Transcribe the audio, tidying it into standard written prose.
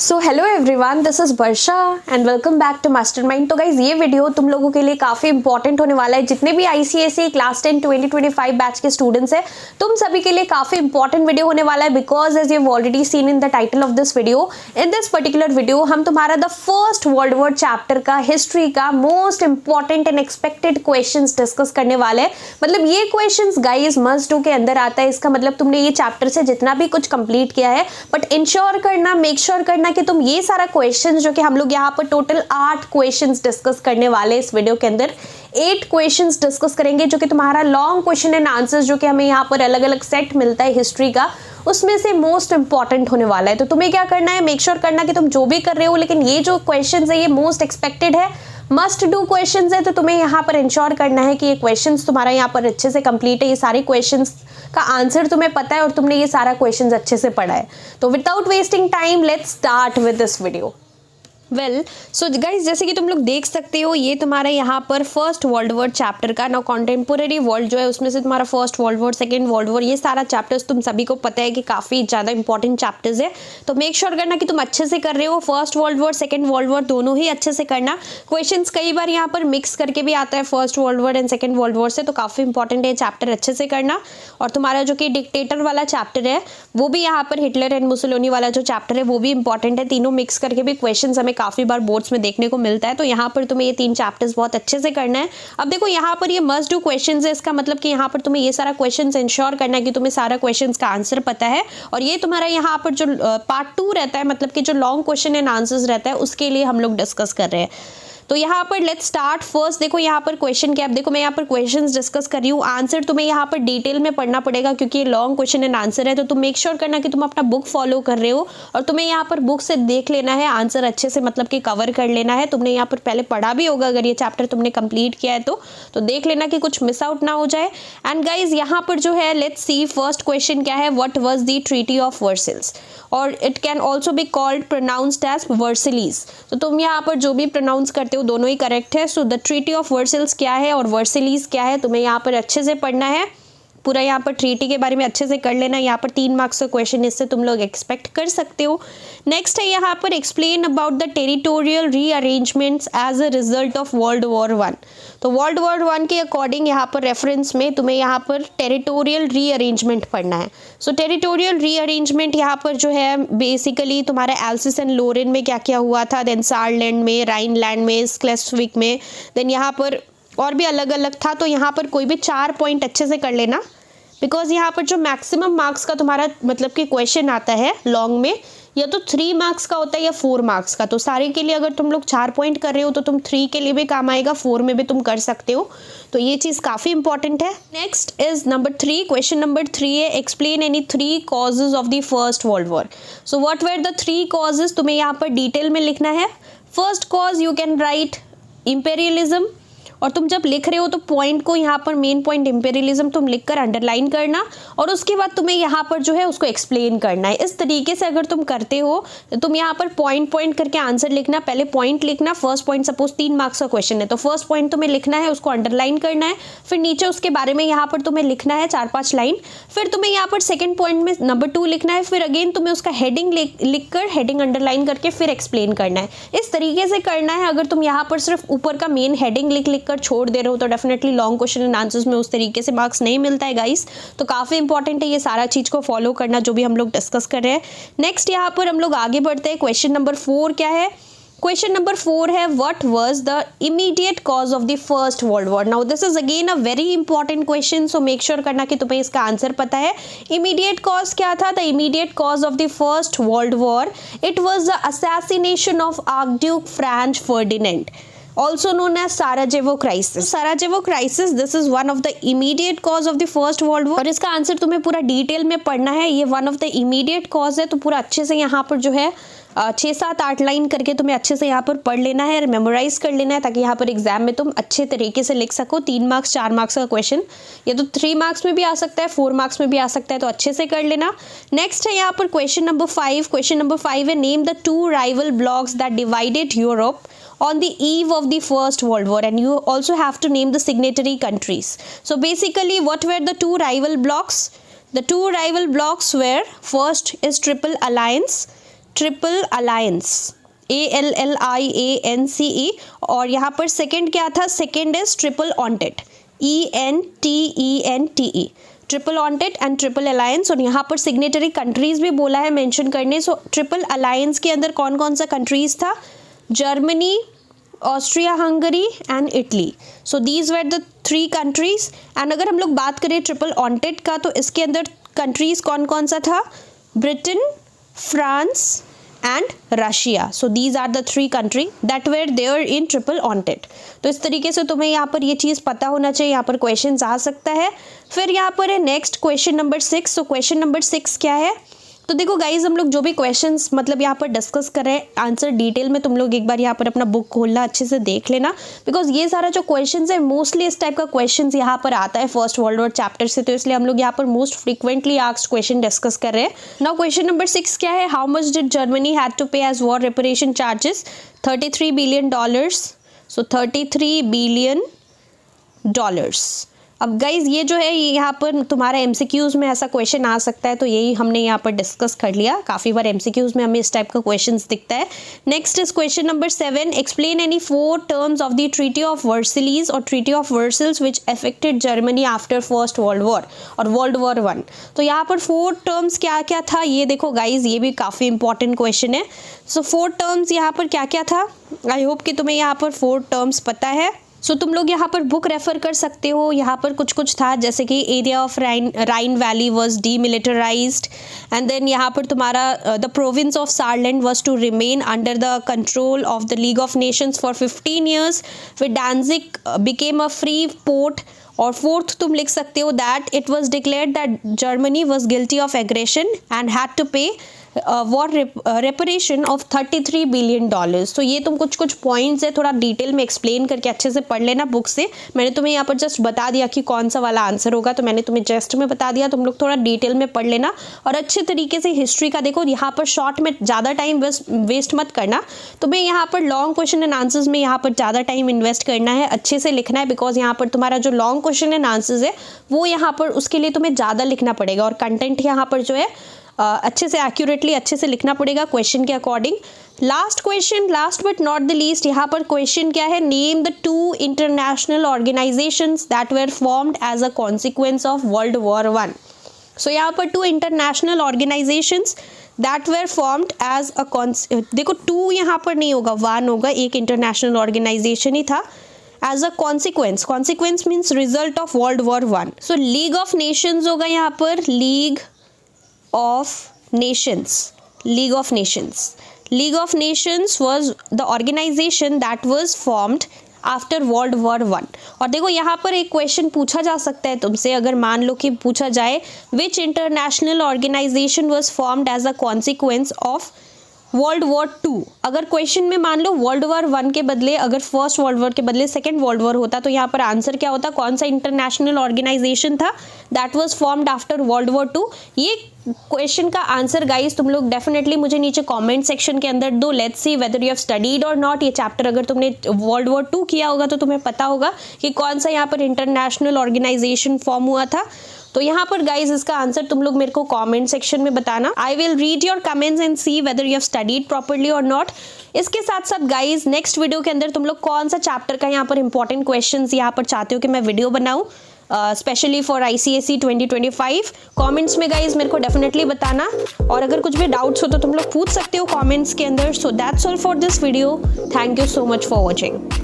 So hello everyone, this is Varsha and welcome back to Mastermind. तो guys ये video तुम लोगों के लिए काफ़ी इंपॉर्टेंट होने वाला है। जितने भी आईसीएसई क्लास 10 2025 बैच के स्टूडेंट्स हैं, तुम सभी के लिए काफ़ी इंपॉर्टेंट वीडियो होने वाला है। Because as you already seen in the title of this video, in this particular video हम तुम्हारा the first world war chapter का हिस्ट्री का most important and expected question discuss करने वाले हैं। मतलब ये क्वेश्चन गाइज मस्ट डू के अंदर आता है। इसका मतलब तुमने ये चैप्टर से जितना भी कुछ कंप्लीट किया है, बट इंश्योर करना, मेक श्योर करना कि तुम ये सारा क्वेश्चंस जो कि हम लोग यहाँ पर टोटल 8 क्वेश्चंस डिस्कस करने वाले इस वीडियो के अंदर 8 क्वेश्चंस डिस्कस करेंगे, जो कि तुम्हारा लॉन्ग क्वेश्चन एंड आंसर्स जो कि हमें यहाँ पर अलग अलग सेट मिलता है हिस्ट्री का, उसमें से मोस्ट इंपॉर्टेंट होने वाला है। तो तुम्हें क्या करना है, मेक श्योर करना कि तुम जो भी कर रहे हो, लेकिन ये जो क्वेश्चंस है ये मोस्ट एक्सपेक्टेड है, मस्ट डू क्वेश्चंस है। तो तुम्हें यहाँ पर इंश्योर करना है कि ये क्वेश्चंस तुम्हारा यहाँ पर अच्छे से कंप्लीट है, ये सारे क्वेश्चंस का आंसर तुम्हें पता है और तुमने ये सारा क्वेश्चंस अच्छे से पढ़ा है। तो without wasting time let's start with this video. Well so guys, जैसे कि तुम लोग देख सकते हो, ये तुम्हारा यहाँ पर फर्स्ट वर्ल्ड वॉर चैप्टर का, ना कॉन्टेम्पोरेरी वर्ल्ड जो है उसमें से तुम्हारा first world war, second world war, ये सारा चैप्टर्स तुम सभी को पता है कि काफ़ी ज़्यादा इंपॉर्टेंट चैप्टर्स है। तो मेक श्योर करना कि तुम अच्छे से कर रहे हो। First world war, second world war दोनों ही अच्छे से करना। क्वेश्चंस कई बार यहाँ पर मिक्स करके भी आता है first world war and second world war से, तो काफ़ी इंपॉर्टेंट है चैप्टर अच्छे से करना। और तुम्हारा जो कि डिक्टेटर वाला चैप्टर है वो भी यहाँ पर, हिटलर एंड मुसोलिनी वाला जो चैप्टर है वो भी इंपॉर्टेंट है। तीनों मिक्स करके भी क्वेश्चन हमें काफ़ी बार बोर्ड्स में देखने को मिलता है। तो यहाँ पर तुम्हें ये 3 चैप्टर्स बहुत अच्छे से करना है। अब देखो यहाँ पर ये मस्ट डू क्वेश्चंस है, इसका मतलब कि यहाँ पर तुम्हें ये सारा क्वेश्चंस इंश्योर करना है कि तुम्हें सारा क्वेश्चंस का आंसर पता है। और ये तुम्हारा यहाँ पर जो पार्ट 2 रहता है, मतलब कि जो लॉन्ग क्वेश्चन एंड आंसर्स रहता है, उसके लिए हम लोग डिस्कस कर रहे हैं। तो यहाँ पर लेट्स स्टार्ट फर्स्ट। देखो यहाँ पर क्वेश्चन क्या है, देखो मैं यहाँ पर क्वेश्चंस डिस्कस कर रही हूँ, आंसर तुम्हें यहाँ पर डिटेल में पढ़ना पड़ेगा क्योंकि ये लॉन्ग क्वेश्चन एंड आंसर है। तो तुम मेक श्योर करना कि तुम अपना बुक फॉलो कर रहे हो और तुम्हें यहाँ पर बुक से देख लेना है, आंसर अच्छे से मतलब कि कवर कर लेना है। तुमने यहाँ पर पहले पढ़ा भी होगा, अगर ये चैप्टर तुमने कंप्लीट किया है तो देख लेना कि कुछ मिस आउट ना हो जाए। एंड गाइज यहाँ पर जो है, लेट्स सी फर्स्ट क्वेश्चन क्या है, what was the treaty of Versailles, और it can also be called pronounced as Versailles. तो तुम यहाँ पर जो भी प्रोनाउंस करते हो दोनों ही करेक्ट है। So the treaty of Versailles क्या है और वर्सिलीज क्या है, तुम्हें यहाँ पर अच्छे से पढ़ना है। पूरा यहाँ पर ट्रीटी के बारे में अच्छे से कर लेना। यहाँ पर 3 मार्क्स का क्वेश्चन इससे तुम लोग एक्सपेक्ट कर सकते हो। नेक्स्ट है यहाँ पर, explain about the territorial rearrangements as a result of world war 1। तो वर्ल्ड वॉर 1 के अकॉर्डिंग यहाँ पर रेफरेंस में तुम्हें यहाँ पर टेरिटोरियल रीअरेंजमेंट पढ़ना है। सो टेरिटोरियल रीअरेंजमेंट यहाँ पर जो है बेसिकली तुम्हारे एल्सिस एंड लोरेन में क्या क्या हुआ था, देन सारलैंड में, राइनलैंड में, स्लेस्विक में, देन यहाँ पर और भी अलग अलग था। तो यहाँ पर कोई भी 4 पॉइंट अच्छे से कर लेना, बिकॉज यहाँ पर जो मैक्सिमम मार्क्स का तुम्हारा मतलब कि क्वेश्चन आता है लॉन्ग में, या तो 3 मार्क्स का होता है या 4 मार्क्स का। तो सारे के लिए अगर तुम लोग 4 पॉइंट कर रहे हो तो तुम 3 के लिए भी काम आएगा, 4 में भी तुम कर सकते हो। तो ये चीज़ काफ़ी इंपॉर्टेंट है। Next is number 3, question number 3 है, explain any 3 causes of the first world war. So what were the 3 causes, तुम्हें यहाँ पर डिटेल में लिखना है। First cause you can write imperialism, और तुम जब लिख रहे हो तो पॉइंट को यहाँ पर मेन पॉइंट इम्पेरियलिज्म तुम लिखकर अंडरलाइन करना, और उसके बाद तुम्हें यहाँ पर जो है उसको एक्सप्लेन करना है। इस तरीके से अगर तुम करते हो तो तुम यहाँ पर पॉइंट करके आंसर लिखना। पहले पॉइंट लिखना, फर्स्ट पॉइंट सपोज 3 मार्क्स का क्वेश्चन है तो फर्स्ट पॉइंट तुम्हें लिखना है, उसको अंडरलाइन करना है, फिर नीचे उसके बारे में यहाँ पर तुम्हें लिखना है 4-5 लाइन, फिर तुम्हें यहाँ पर सेकेंड पॉइंट में नंबर 2 लिखना है, फिर अगेन तुम्हें उसका हेडिंग लिखकर हेडिंग अंडरलाइन करके फिर एक्सप्लेन करना है। इस तरीके से करना है। अगर तुम यहाँ पर सिर्फ ऊपर का मेन हेडिंग लिख कर छोड़ दे रहे हो तो definitely long question and answers में उस तरीके से मार्क्स नहीं मिलता है गाइस। तो काफ़ी इंपॉर्टेंट है ये सारा चीज़ को फॉलो करना जो भी हम लोग डिस्कस कर रहे हैं। नेक्स्ट यहाँ पर हम लोग आगे बढ़ते हैं। क्वेश्चन नंबर 4 क्या है, क्वेश्चन नंबर 4 है, what was the immediate cause of the first world war. Now this is again a very important question, so make sure करना कि तुम्हें इसका आंसर पता है। इमीडिएट कॉज क्या था, the immediate cause of the first world war, it was the assassination of archduke Franz Ferdinand, also known as Sarajevo crisis. Sarajevo crisis, this is one of the immediate cause of the first world war, और इसका answer तुम्हें पूरा detail में पढ़ना है। ये one of the immediate cause है, तो पूरा अच्छे से यहाँ पर जो है 6-7-8 लाइन करके तुम्हें अच्छे से यहाँ पर पढ़ लेना है, मेमोराइज कर लेना है, ताकि यहाँ पर एग्जाम में तुम अच्छे तरीके से लिख सको। 3 मार्क्स 4 मार्क्स का क्वेश्चन, ये तो 3 मार्क्स में भी आ सकता है, 4 मार्क्स में भी आ सकता है, तो अच्छे से कर लेना। नेक्स्ट है यहाँ पर क्वेश्चन नंबर 5। क्वेश्चन नंबर 5 है, name the 2 rival blocks that divided Europe on the eve of the first world war, and you also have to name the signatory countries. So basically what were the 2 rival blocks? The 2 rival blocks were, first is Triple Alliance, triple alliance, ALLIANCE। और यहाँ पर second क्या था, second is triple entente, ENTENTE, triple entente and triple alliance. और यहाँ पर signatory countries भी बोला है मेंशन करने। सो ट्रिपल अलायंस के अंदर कौन कौन सा कंट्रीज था, Germany, Austria Hungary and Italy. So these were the 3 countries. And अगर हम लोग बात करें ट्रिपल ऑन्टेट का, तो इसके अंदर कंट्रीज कौन कौन सा था, Britain, France and Russia. So these are the 3 country that were there in triple entente. तो इस तरीके से तुम्हें यहाँ पर ये चीज़ पता होना चाहिए, यहाँ पर क्वेश्चन आ सकता है। फिर यहाँ पर है next question number 6। So question number 6 क्या है, तो देखो गाइज हम लोग जो भी क्वेश्चंस मतलब यहाँ पर डिस्कस कर रहे हैं, आंसर डिटेल में तुम लोग एक बार यहाँ पर अपना बुक खोलना, अच्छे से देख लेना, बिकॉज ये सारा जो क्वेश्चंस है मोस्टली इस टाइप का क्वेश्चंस यहाँ पर आता है फर्स्ट वर्ल्ड वॉर चैप्टर से, तो इसलिए हम लोग यहाँ पर most frequently asked question discuss कर रहे हैं। नाउ क्वेश्चन नंबर 6 क्या है, how much did Germany had to pay as war reparation charges, $33 billion. So $33 billion. अब गाइज ये जो है यहाँ पर तुम्हारा MCQs में ऐसा क्वेश्चन आ सकता है, तो यही हमने यहाँ पर डिस्कस कर लिया। काफ़ी बार MCQs में हमें इस टाइप का क्वेश्चंस दिखता है। Next is question number 7, explain any 4 terms of the treaty of Versailles और treaty of Versailles which affected Germany after first world war और वर्ल्ड वॉर 1। तो यहाँ पर 4 टर्म्स क्या क्या था, ये देखो गाइज, ये भी काफ़ी इंपॉर्टेंट क्वेश्चन है। सो 4 टर्म्स यहाँ पर क्या क्या था, आई होप कि तुम्हें यहाँ पर 4 टर्म्स पता है। सो तुम लोग यहाँ पर बुक रेफर कर सकते हो, यहाँ पर कुछ कुछ था जैसे कि area of Rhine valley was demilitarized, and then यहाँ पर तुम्हारा the province of Saarland was to remain under the control of the League of Nations for 15 years, फिर Danzig became a free port. और 4th तुम लिख सकते हो that it was declared that Germany was guilty of aggression and had to pay war reparation of $33 billion. तो ये तुम कुछ कुछ पॉइंट्स है, थोड़ा डिटेल में एक्सप्लेन करके अच्छे से पढ़ लेना बुक से। मैंने तुम्हें यहाँ पर जस्ट बता दिया कि कौन सा वाला आंसर होगा, तो मैंने तुम्हें जस्ट में बता दिया, तुम लोग थोड़ा डिटेल में पढ़ लेना और अच्छे तरीके से हिस्ट्री का देखो। यहाँ पर शॉर्ट में ज़्यादा टाइम वेस्ट मत करना, तुम्हें यहाँ पर लॉन्ग क्वेश्चन एंड आंसर्स में यहाँ पर ज़्यादा टाइम इन्वेस्ट करना है, अच्छे से लिखना है, बिकॉज यहाँ पर तुम्हारा जो लॉन्ग क्वेश्चन एंड आंसर्स है वो यहाँ पर उसके लिए तुम्हें ज़्यादा लिखना पड़ेगा, और कंटेंट यहाँ पर जो है अच्छे से एक्यूरेटली अच्छे से लिखना पड़ेगा क्वेश्चन के according. Last question, last but not the least, यहाँ पर क्वेश्चन क्या है, name the 2 international organisations that were formed as a consequence of world war 1। So यहाँ पर 2 international organisations that were formed as a देखो 2 यहाँ पर नहीं होगा, 1 होगा, एक इंटरनेशनल ऑर्गेनाइजेशन ही था as a consequence. Consequence means result of world war 1। So League of Nations होगा यहाँ पर, League of Nations, League of Nations. League of Nations was the organization that was formed after world war 1। और देखो यहाँ पर एक question पूछा जा सकता है तुमसे, अगर मान लो कि पूछा जाए which international organisation was formed as a consequence of world war 2। अगर क्वेश्चन में मान लो वर्ल्ड वॉर 1 के बदले अगर फर्स्ट वर्ल्ड वॉर के बदले सेकेंड वर्ल्ड वॉर होता, तो यहाँ पर आंसर क्या होता, कौन सा इंटरनेशनल ऑर्गेनाइजेशन था that was formed after world war 2। ये क्वेश्चन का आंसर गाइस तुम लोग डेफिनेटली मुझे नीचे कमेंट सेक्शन के अंदर दो। Let's see whether you have studied और नॉट। ये चैप्टर अगर तुमने वर्ल्ड वॉर 2 किया होगा तो तुम्हें पता होगा कि कौन सा यहाँ पर इंटरनेशनल ऑर्गेनाइजेशन फॉर्म हुआ था। तो यहाँ पर गाइज इसका आंसर तुम लोग मेरे को कमेंट सेक्शन में बताना। I will read your comments and see whether you have studied properly और नॉट। इसके साथ साथ गाइज नेक्स्ट वीडियो के अंदर तुम लोग कौन सा चैप्टर का यहाँ पर इंपॉर्टेंट क्वेश्चंस यहाँ पर चाहते हो कि मैं वीडियो बनाऊँ स्पेशली फॉर ICSE 2025। कमेंट्स में गाइज मेरे को डेफिनेटली बताना, और अगर कुछ भी डाउट्स हो तो तुम लोग पूछ सकते हो कमेंट्स के अंदर। So that's all for this video. Thank you so much for watching.